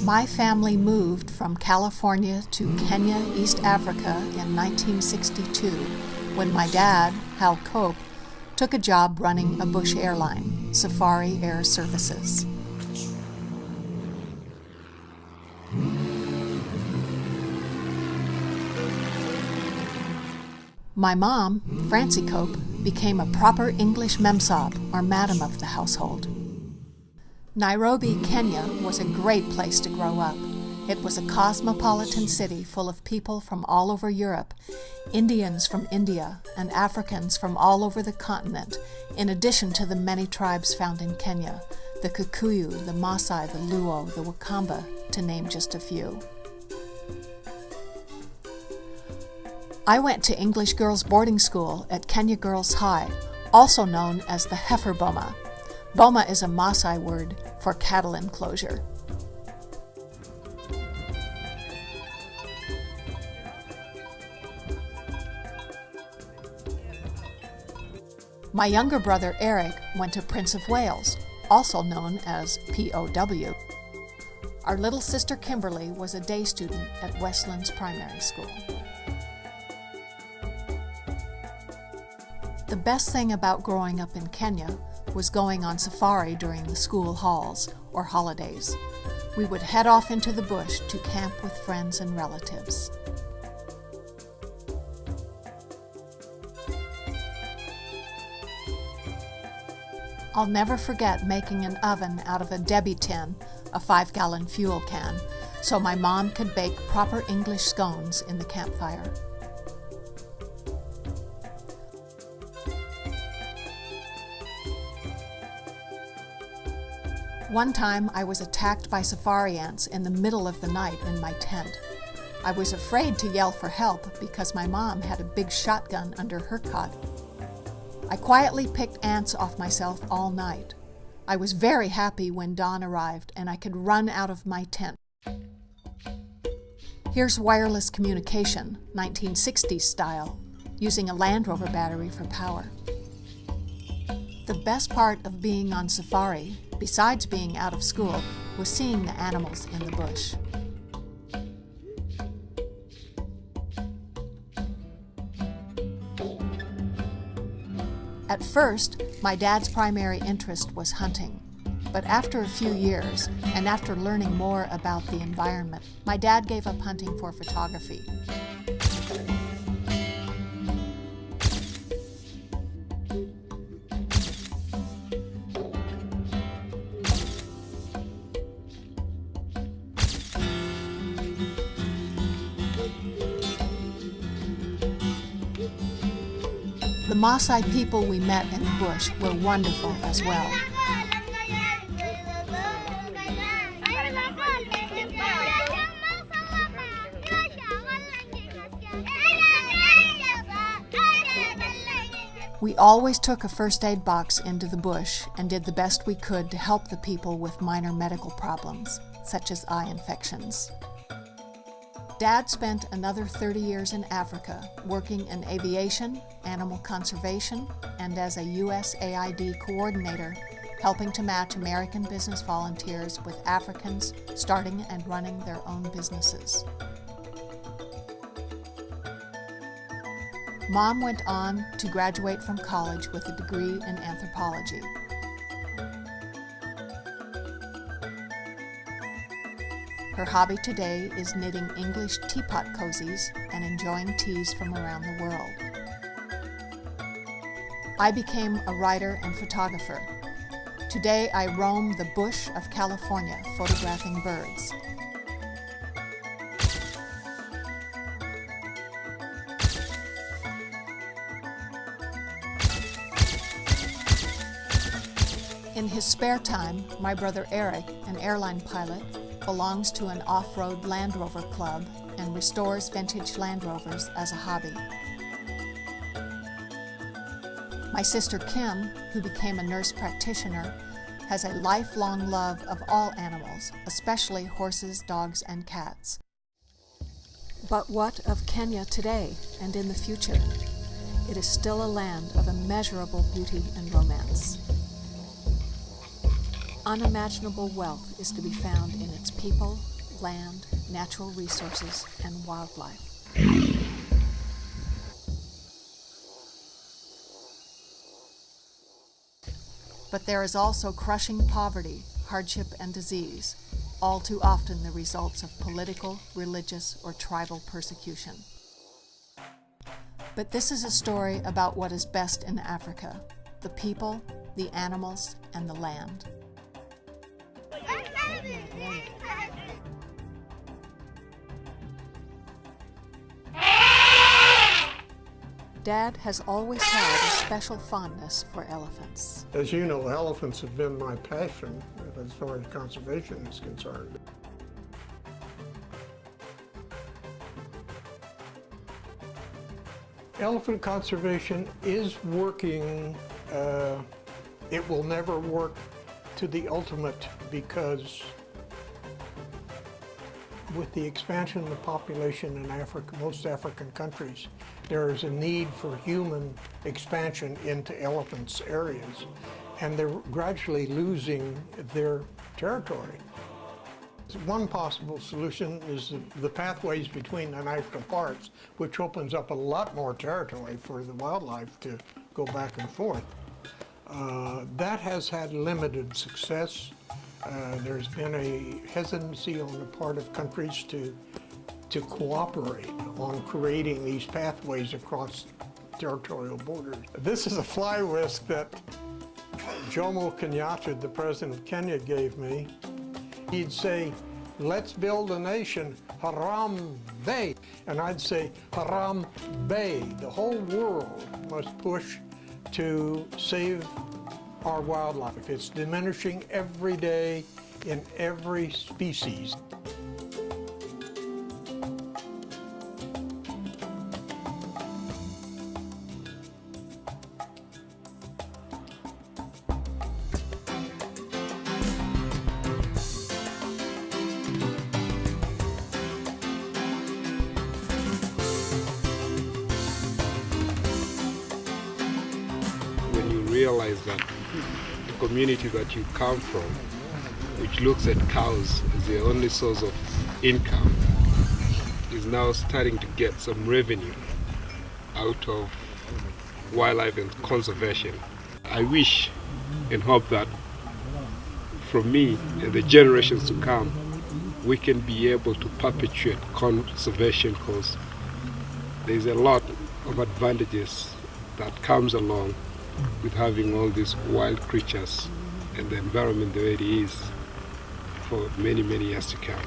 My family moved from California to Kenya, East Africa in 1962 when my dad, Hal Cope, took a job running a bush airline, Safari Air Services. My mom, Francie Cope, became a proper English memsahib, or madam of the household. Nairobi, Kenya was a great place to grow up. It was a cosmopolitan city full of people from all over Europe, Indians from India, and Africans from all over the continent, in addition to the many tribes found in Kenya, the Kikuyu, the Maasai, the Luo, the Wakamba, to name just a few. I went to English girls' boarding school at Kenya Girls High, also known as the Heifer Boma. Boma is a Maasai word for cattle enclosure. My younger brother Eric went to Prince of Wales, also known as POW. Our little sister Kimberly was a day student at Westlands Primary School. The best thing about growing up in Kenya was going on safari during the school halls or holidays. We would head off into the bush to camp with friends and relatives. I'll never forget making an oven out of a Debbie tin, a 5-gallon fuel can, so my mom could bake proper English scones in the campfire. One time I was attacked by safari ants in the middle of the night in my tent. I was afraid to yell for help because my mom had a big shotgun under her cot. I quietly picked ants off myself all night. I was very happy when dawn arrived and I could run out of my tent. Here's wireless communication, 1960s style, using a Land Rover battery for power. The best part of being on safari, besides being out of school, was seeing the animals in the bush. At first, my dad's primary interest was hunting. But after a few years, and after learning more about the environment, my dad gave up hunting for photography. The Maasai people we met in the bush were wonderful as well. We always took a first aid box into the bush and did the best we could to help the people with minor medical problems, such as eye infections. Dad spent another 30 years in Africa, working in aviation, animal conservation, and as a USAID coordinator, helping to match American business volunteers with Africans starting and running their own businesses. Mom went on to graduate from college with a degree in anthropology. Her hobby today is knitting English teapot cozies and enjoying teas from around the world. I became a writer and photographer. Today I roam the bush of California photographing birds. In his spare time, my brother Eric, an airline pilot, belongs to an off-road Land Rover club and restores vintage Land Rovers as a hobby. My sister Kim, who became a nurse practitioner, has a lifelong love of all animals, especially horses, dogs, and cats. But what of Kenya today and in the future? It is still a land of immeasurable beauty and romance. Unimaginable wealth is to be found in its people, land, natural resources, and wildlife. But there is also crushing poverty, hardship, and disease, all too often the results of political, religious, or tribal persecution. But this is a story about what is best in Africa: the people, the animals, and the land. Dad has always had a special fondness for elephants. As you know, elephants have been my passion as far as conservation is concerned. Elephant conservation is working. It will never work to the ultimate because with the expansion of the population in Africa, most African countries, there is a need for human expansion into elephants' areas, and they're gradually losing their territory. One possible solution is the pathways between the national parks, which opens up a lot more territory for the wildlife to go back and forth. That has had limited success. There's been a hesitancy on the part of countries to cooperate on creating these pathways across territorial borders. This is a fly whisk that Jomo Kenyatta, the president of Kenya, gave me. He'd say, "Let's build a nation, Harambee." And I'd say, Harambee. The whole world must push to save our wildlife. It's diminishing every day in every species. When you realize that the community that you come from, which looks at cows as their only source of income, is now starting to get some revenue out of wildlife and conservation. I wish and hope that from me and the generations to come, we can be able to perpetuate conservation, because there's a lot of advantages that comes along with having all these wild creatures and the environment the way it is for many, many years to come.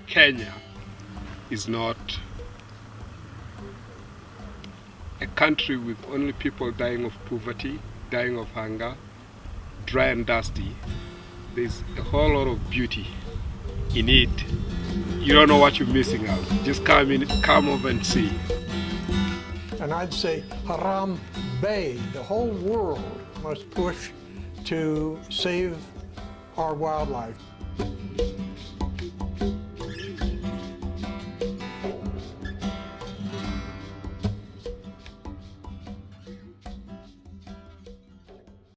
Kenya is not a country with only people dying of poverty, dying of hunger, dry and dusty. There's a whole lot of beauty in it. You don't know what you're missing out. Just come over and see. And I'd say Haram Bay, the whole world must push to save our wildlife.